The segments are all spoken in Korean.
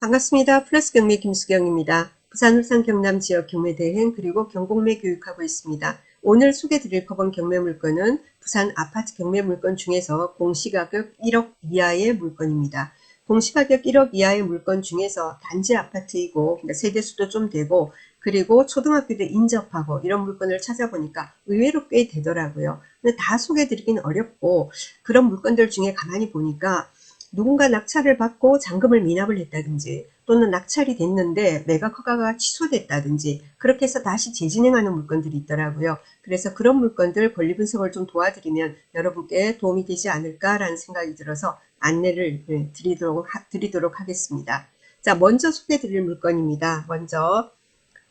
반갑습니다. 플러스 경매 김수경입니다. 부산, 울산, 경남 지역 경매 대행 그리고 경공매 교육하고 있습니다. 오늘 소개드릴 법원 경매 물건은 부산 아파트 경매 물건 중에서 공시가격 1억 이하의 물건입니다. 공시가격 1억 이하의 물건 중에서 단지 아파트이고 그러니까 세대수도 좀 되고 그리고 초등학교도 인접하고 이런 물건을 찾아보니까 의외로 꽤 되더라고요. 근데 다 소개드리긴 어렵고 그런 물건들 중에 가만히 보니까 누군가 낙찰을 받고 잔금을 미납을 했다든지 또는 낙찰이 됐는데 매각 허가가 취소됐다든지 그렇게 해서 다시 재진행하는 물건들이 있더라고요. 그래서 그런 물건들 권리 분석을 좀 도와드리면 여러분께 도움이 되지 않을까라는 생각이 들어서 안내를 드리도록 하겠습니다. 자, 먼저 소개드릴 물건입니다. 먼저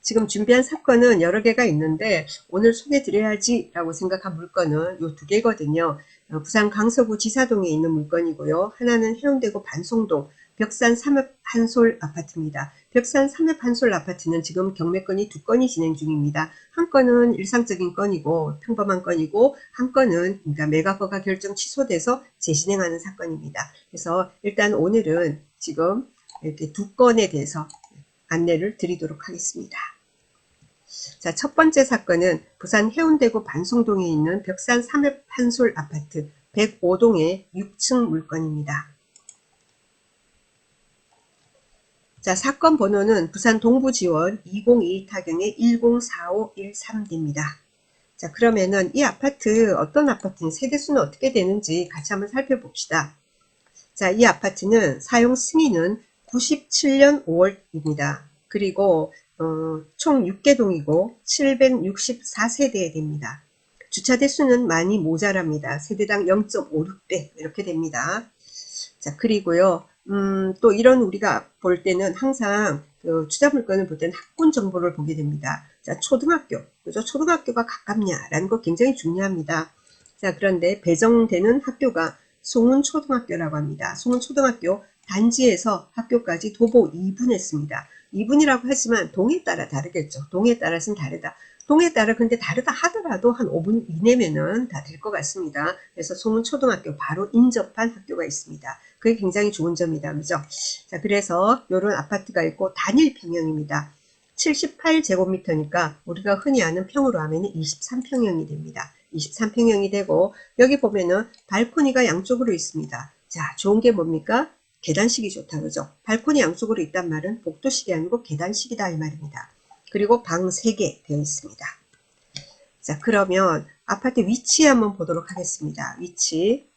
지금 준비한 사건은 여러 개가 있는데 오늘 소개드려야지 라고 생각한 물건은 이 두 개거든요. 부산 강서구 지사동에 있는 물건이고요. 하나는 해운대구 반송동 벽산 3엽 한솔 아파트입니다. 벽산 3엽 한솔 아파트는 지금 경매건이 두 건이 진행 중입니다. 한 건은 일상적인 건이고 평범한 건이고 한 건은 그러니까 매각허가 결정 취소돼서 재진행하는 사건입니다. 그래서 일단 오늘은 지금 이렇게 두 건에 대해서 안내를 드리도록 하겠습니다. 자, 첫 번째 사건은 부산 해운대구 반송동에 있는 벽산 3엽 한솔 아파트 105동의 6층 물건입니다. 자, 사건 번호는 부산 동부지원 2022 타경의 104513D입니다. 자, 그러면은 이 아파트 어떤 아파트인지 세대수는 어떻게 되는지 같이 한번 살펴봅시다. 자, 이 아파트는 사용 승인은 97년 5월입니다. 그리고 총 6개 동이고 764세대에 됩니다. 주차 대수는 많이 모자랍니다. 세대당 0.56대 이렇게 됩니다. 자, 그리고요. 또 이런 우리가 볼 때는 항상 그 투자 물건을 볼 때는 학군 정보를 보게 됩니다. 자, 초등학교, 그죠? 초등학교가 가깝냐라는 거 굉장히 중요합니다. 자, 그런데 배정되는 학교가 송은초등학교라고 합니다. 송은초등학교 단지에서 학교까지 도보 2분 했습니다. 2분이라고 하지만 동에 따라 다르겠죠. 동에 따라서는 다르다. 동에 따라 근데 다르다 하더라도 한 5분 이내면은 다 될 것 같습니다. 그래서 송은초등학교 바로 인접한 학교가 있습니다. 그게 굉장히 좋은 점이다. 그죠? 자, 그래서 이런 아파트가 있고 단일 평형입니다. 78제곱미터니까 우리가 흔히 아는 평으로 하면 23평형이 됩니다. 23평형이 되고 여기 보면은 발코니가 양쪽으로 있습니다. 자, 좋은 게 뭡니까? 계단식이 좋다. 그죠? 발코니 양쪽으로 있단 말은 복도식이 아니고 계단식이다 이 말입니다. 그리고 방 3개 되어 있습니다. 자, 그러면 아파트 위치 한번 보도록 하겠습니다. 위치.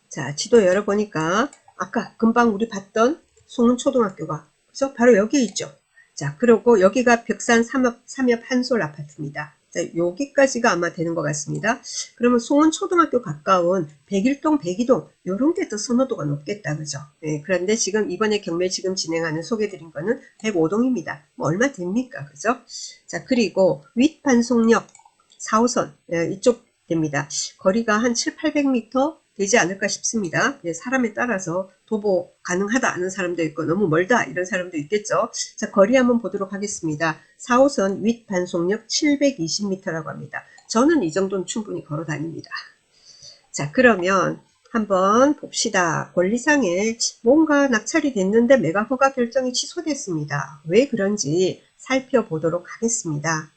자, 지도 열어보니까 아까 금방 우리 봤던 송문초등학교가 그죠? 바로 여기 있죠. 자, 그리고 여기가 벽산 3엽 한솔 아파트입니다. 자, 여기까지가 아마 되는 것 같습니다. 그러면 송문초등학교 가까운 101동, 102동 요런 게 더 선호도가 높겠다. 그죠? 네, 그런데 지금 이번에 경매 지금 진행하는 소개드린 거는 105동입니다. 뭐 얼마 됩니까? 그죠? 자, 그리고 윗반송역 4호선 이쪽 됩니다. 거리가 한 7, 800m 되지 않을까 싶습니다. 사람에 따라서 도보 가능하다 하는 사람도 있고 너무 멀다 이런 사람도 있겠죠. 자, 거리 한번 보도록 하겠습니다. 4호선 윗반송역 720m라고 합니다. 저는 이 정도는 충분히 걸어 다닙니다. 자, 그러면 한번 봅시다. 권리상에 뭔가 낙찰이 됐는데 매각 허가 결정이 취소됐습니다. 왜 그런지 살펴보도록 하겠습니다.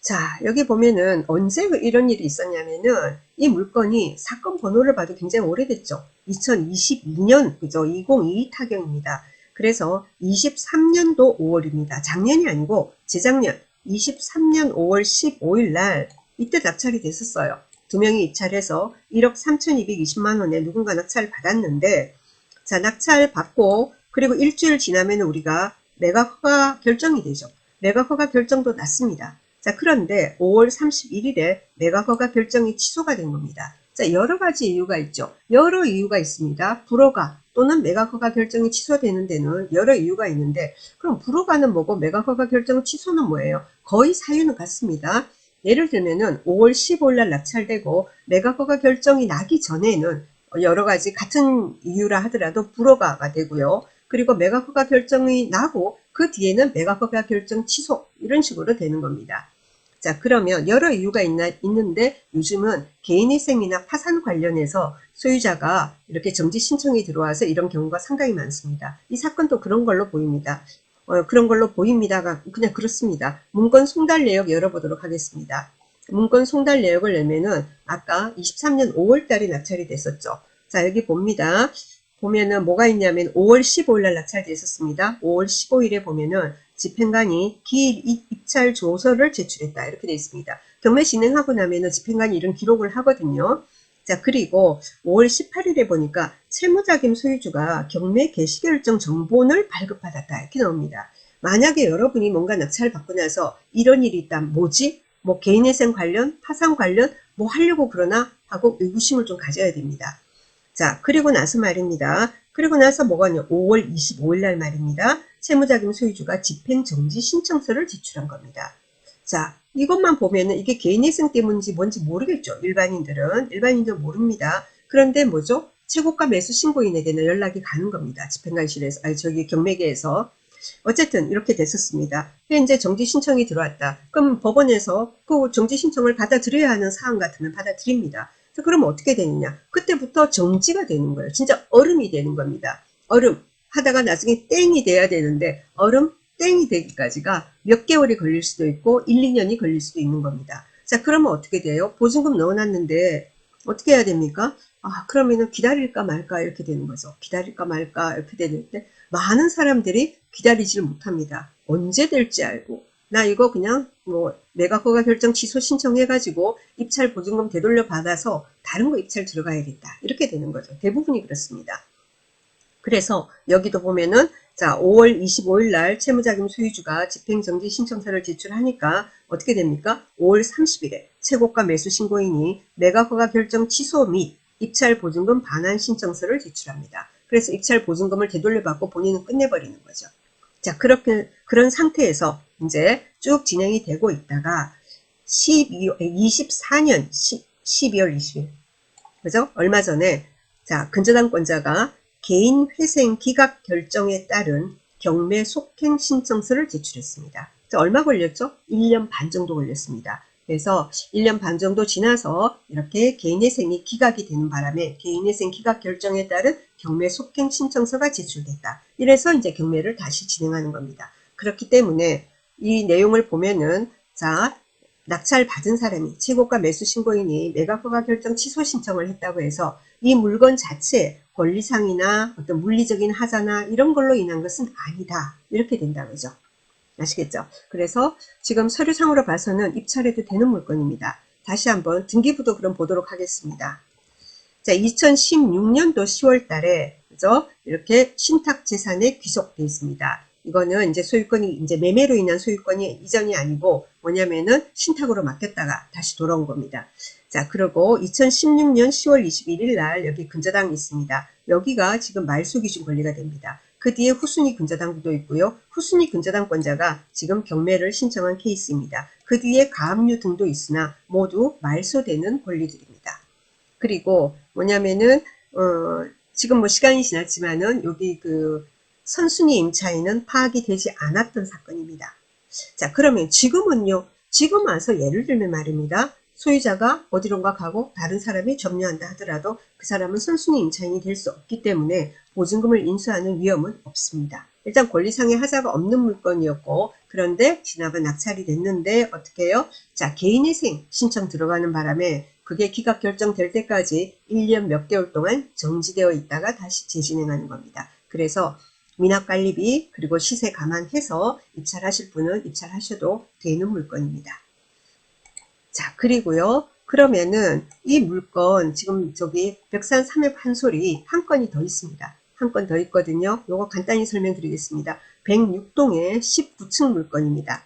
자, 여기 보면은 언제 이런 일이 있었냐면은 이 물건이 사건 번호를 봐도 굉장히 오래됐죠. 2022년, 그죠? 2022 타경입니다. 그래서 23년도 5월입니다. 작년이 아니고 재작년 23년 5월 15일 날 이때 낙찰이 됐었어요. 두 명이 입찰해서 1억 3,220만 원에 누군가 낙찰을 받았는데 자, 낙찰 받고 그리고 일주일 지나면 우리가 매각 허가 결정이 되죠. 매각 허가 결정도 났습니다. 자, 그런데 5월 31일에 매각 허가 결정이 취소가 된 겁니다. 자, 여러 가지 이유가 있죠. 여러 이유가 있습니다. 불허가 또는 매각 허가 결정이 취소되는 데는 여러 이유가 있는데 그럼 불허가는 뭐고 매각 허가 결정 취소는 뭐예요? 거의 사유는 같습니다. 예를 들면은 5월 15일 날 낙찰되고 매각 허가 결정이 나기 전에는 여러 가지 같은 이유라 하더라도 불허가가 되고요. 그리고 매각 허가 결정이 나고 그 뒤에는 매각 허가 결정 취소 이런 식으로 되는 겁니다. 자, 그러면 여러 이유가 있는데 요즘은 개인회생이나 파산 관련해서 소유자가 이렇게 정지 신청이 들어와서 이런 경우가 상당히 많습니다. 이 사건도 그런 걸로 보입니다. 그런 걸로 보입니다가 그냥 그렇습니다. 문건 송달 내역 열어보도록 하겠습니다. 문건 송달 내역을 내면은 아까 23년 5월 달에 낙찰이 됐었죠. 자, 여기 봅니다. 보면은 뭐가 있냐면 5월 15일 날 낙찰돼 있었습니다. 5월 15일에 보면은 집행관이 기일 입찰 조서를 제출했다. 이렇게 되어 있습니다. 경매 진행하고 나면은 집행관이 이런 기록을 하거든요. 자, 그리고 5월 18일에 보니까 채무자금 소유주가 경매 개시 결정 정본을 발급받았다. 이렇게 나옵니다. 만약에 여러분이 뭔가 낙찰을 받고 나서 이런 일이 있다. 뭐지? 뭐 개인회생 관련, 파산 관련 뭐 하려고 그러나 하고 의구심을 좀 가져야 됩니다. 자, 그리고 나서 말입니다. 그리고 나서 뭐가 있냐? 5월 25일 날 말입니다. 채무자금 소유주가 집행정지 신청서를 제출한 겁니다. 자, 이것만 보면은 이게 개인회생 때문인지 뭔지 모르겠죠. 일반인들은 모릅니다. 그런데 뭐죠? 최고가 매수 신고인에게는 연락이 가는 겁니다. 집행관실에서, 저기 경매계에서. 어쨌든 이렇게 됐었습니다. 현재 정지 신청이 들어왔다. 그럼 법원에서 그 정지 신청을 받아들여야 하는 사안 같으면 받아들입니다. 그러면 어떻게 되느냐? 그때부터 정지가 되는 거예요. 진짜 얼음이 되는 겁니다. 얼음 하다가 나중에 땡이 돼야 되는데 얼음 땡이 되기까지가 몇 개월이 걸릴 수도 있고 1, 2년이 걸릴 수도 있는 겁니다. 자, 그러면 어떻게 돼요? 보증금 넣어놨는데 어떻게 해야 됩니까? 그러면은 기다릴까 말까 이렇게 되는 거죠. 기다릴까 말까 이렇게 되는데 많은 사람들이 기다리지를 못합니다. 언제 될지 알고 나 이거 그냥 뭐 매각 허가 결정 취소 신청해가지고 입찰 보증금 되돌려 받아서 다른 거 입찰 들어가야겠다. 이렇게 되는 거죠. 대부분이 그렇습니다. 그래서 여기도 보면은 자 5월 25일 날 채무자금 소유주가 집행정지 신청서를 제출하니까 어떻게 됩니까? 5월 30일에 최고가 매수 신고인이 매각 허가 결정 취소 및 입찰 보증금 반환 신청서를 제출합니다. 그래서 입찰 보증금을 되돌려받고 본인은 끝내버리는 거죠. 자, 그런 상태에서 이제 쭉 진행이 되고 있다가 24년 12월 20일 그죠? 얼마 전에 자 근저당권자가 개인 회생 기각 결정에 따른 경매 속행 신청서를 제출했습니다. 얼마 걸렸죠? 1년 반 정도 걸렸습니다. 그래서 1년 반 정도 지나서 이렇게 개인회생이 기각이 되는 바람에 개인회생 기각 결정에 따른 경매 속행 신청서가 제출됐다. 이래서 이제 경매를 다시 진행하는 겁니다. 그렇기 때문에 이 내용을 보면은 자 낙찰 받은 사람이 최고가 매수 신고인이 매각 허가 결정 취소 신청을 했다고 해서 이 물건 자체 권리상이나 어떤 물리적인 하자나 이런 걸로 인한 것은 아니다. 이렇게 된다고 하죠. 아시겠죠? 그래서 지금 서류상으로 봐서는 입찰해도 되는 물건입니다. 다시 한번 등기부도 그럼 보도록 하겠습니다. 자, 2016년도 10월 달에 그죠? 이렇게 신탁 재산에 귀속돼 있습니다. 이거는 이제 소유권이 이제 매매로 인한 소유권이 이전이 아니고 뭐냐면은 신탁으로 맡겼다가 다시 돌아온 겁니다. 자, 그리고 2016년 10월 21일 날 여기 근저당이 있습니다. 여기가 지금 말소 기준 권리가 됩니다. 그 뒤에 후순위 근저당도 있고요. 후순위 근저당권자가 지금 경매를 신청한 케이스입니다. 그 뒤에 가압류 등도 있으나 모두 말소되는 권리들입니다. 그리고 뭐냐면은 지금 뭐 시간이 지났지만은 여기 그 선순위 임차인은 파악이 되지 않았던 사건입니다. 자, 그러면 지금은요. 지금 와서 예를 들면 말입니다. 소유자가 어디론가 가고 다른 사람이 점유한다 하더라도 그 사람은 선순위 임차인이 될 수 없기 때문에 보증금을 인수하는 위험은 없습니다. 일단 권리상의 하자가 없는 물건이었고 그런데 지나가 낙찰이 됐는데 어떻게 해요? 자, 개인회생 신청 들어가는 바람에 그게 기각 결정될 때까지 1년 몇 개월 동안 정지되어 있다가 다시 재진행하는 겁니다. 그래서 미납관리비 그리고 시세 감안해서 입찰하실 분은 입찰하셔도 되는 물건입니다. 자, 그리고요. 그러면은 이 물건 지금 저기 벽산 3회 판솔이 한 건이 더 있습니다. 한 건 더 있거든요. 요거 간단히 설명드리겠습니다. 106동의 19층 물건입니다.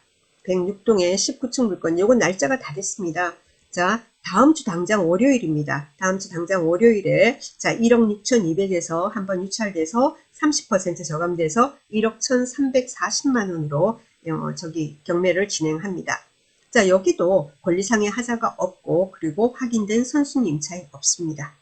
106동의 19층 물건. 요건 날짜가 다 됐습니다. 자, 다음 주 당장 월요일입니다. 다음 주 당장 월요일에 자 1억 6,200에서 한번 유찰돼서 30% 저감돼서 1억 1,340만 원으로 저기 경매를 진행합니다. 자, 여기도 권리상의 하자가 없고 그리고 확인된 선순위 임차인 없습니다.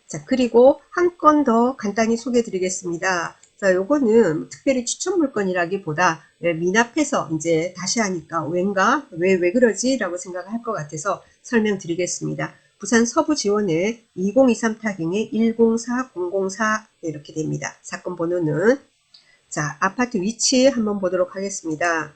자, 그리고 한 건 더 간단히 소개해 드리겠습니다. 자, 요거는 특별히 추천 물건이라기보다 미납해서 이제 다시 하니까 왜 그러지? 라고 생각할 것 같아서 설명드리겠습니다. 부산 서부지원의 2023 타경의 104004 이렇게 됩니다. 사건 번호는 자, 아파트 위치 한번 보도록 하겠습니다.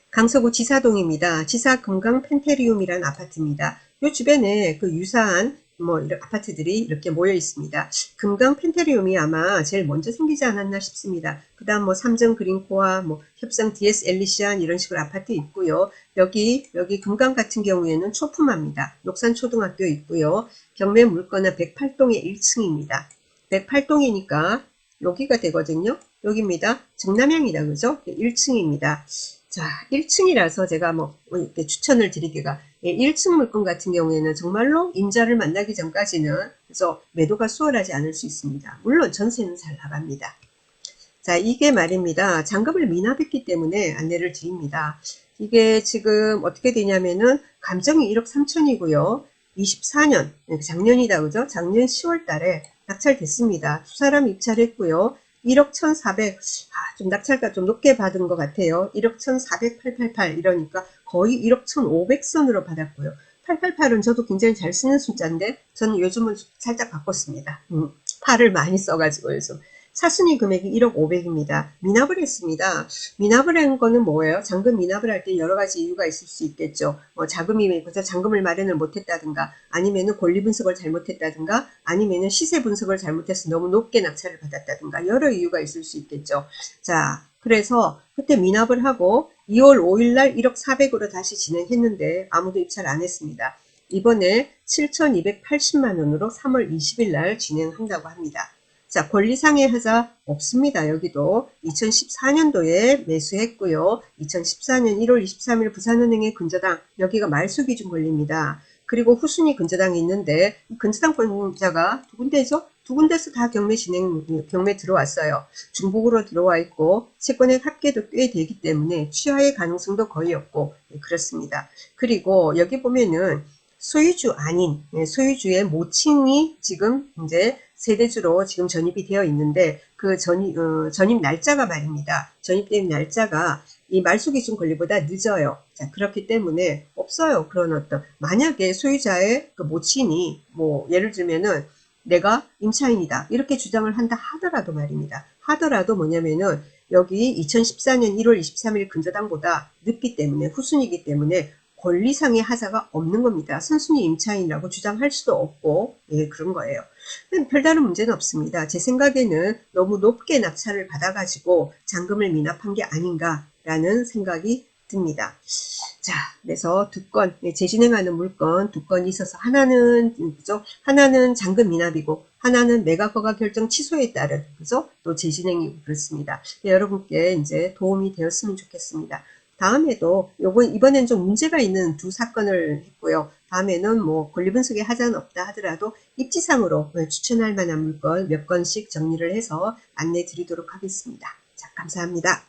강서구 지사동입니다. 지사 금강 펜테리움이라는 아파트입니다. 요 주변에 그 유사한 이런 아파트들이 이렇게 모여 있습니다. 금강 펜테리움이 아마 제일 먼저 생기지 않았나 싶습니다. 그 다음 삼정 그린코아, 협성 DS 엘리시안 이런 식으로 아파트 있고요. 여기 금강 같은 경우에는 초품화입니다. 녹산초등학교 있고요. 경매 물건은 108동의 1층입니다. 108동이니까 여기가 되거든요. 여기입니다. 정남향이다. 그죠? 1층입니다. 자, 1층이라서 제가 이렇게 추천을 드리기가 1층 물건 같은 경우에는 정말로 임자를 만나기 전까지는 그래서 매도가 수월하지 않을 수 있습니다. 물론 전세는 잘 나갑니다. 자, 이게 말입니다. 잔금을 미납했기 때문에 안내를 드립니다. 이게 지금 어떻게 되냐면은 감정이 1억 3천이고요. 24년, 작년이다 그죠? 작년 10월 달에 낙찰됐습니다. 두 사람 입찰했고요. 1억 1,400, 좀 낙찰가 좀 높게 받은 것 같아요. 1억 1,400,888 이러니까 거의 1억 1,500선으로 받았고요. 888은 저도 굉장히 잘 쓰는 숫자인데 저는 요즘은 살짝 바꿨습니다. 8을 많이 써가지고 요즘. 사순위 금액이 1억 500입니다. 미납을 했습니다. 미납을 한 거는 뭐예요? 잔금 미납을 할 때 여러 가지 이유가 있을 수 있겠죠. 자금이 그래서 잔금을 마련을 못했다든가, 아니면은 권리 분석을 잘못했다든가, 아니면은 시세 분석을 잘못해서 너무 높게 낙찰을 받았다든가 여러 이유가 있을 수 있겠죠. 자, 그래서 그때 미납을 하고 2월 5일 날 1억 400으로 다시 진행했는데 아무도 입찰 안 했습니다. 이번에 7,280만 원으로 3월 20일 날 진행한다고 합니다. 자, 권리상의 하자 없습니다. 여기도 2014년도에 매수했고요. 2014년 1월 23일 부산은행의 근저당, 여기가 말소 기준 권리입니다. 그리고 후순위 근저당이 있는데 근저당 권자가 두 군데죠? 두 군데서 다 경매 들어왔어요. 중복으로 들어와 있고 채권의 합계도 꽤 되기 때문에 취하의 가능성도 거의 없고 그렇습니다. 그리고 여기 보면은 소유주 아닌 소유주의 모친이 지금 이제 세대주로 지금 전입이 되어 있는데 그 전입 날짜가 말입니다. 전입된 날짜가 이 말소 기준 권리보다 늦어요. 자, 그렇기 때문에 없어요. 그런 만약에 소유자의 그 모친이 예를 들면은 내가 임차인이다 이렇게 주장을 한다 하더라도 말입니다. 하더라도 뭐냐면은 여기 2014년 1월 23일 근저당보다 늦기 때문에 후순위이기 때문에 권리상의 하자가 없는 겁니다. 선순위 임차인이라고 주장할 수도 없고 그런 거예요. 별다른 문제는 없습니다. 제 생각에는 너무 높게 낙찰을 받아가지고 잔금을 미납한 게 아닌가라는 생각이 듭니다. 자, 그래서 두 건, 재진행하는 물건 두 건이 있어서 하나는 그죠? 하나는 잔금 미납이고 하나는 매각 허가 결정 취소에 따른 그죠? 또 재진행이고 그렇습니다. 여러분께 이제 도움이 되었으면 좋겠습니다. 다음에도 이번엔 좀 문제가 있는 두 사건을 했고요. 다음에는 권리 분석에 하자는 없다 하더라도 입지상으로 추천할 만한 물건 몇 건씩 정리를 해서 안내 드리도록 하겠습니다. 자, 감사합니다.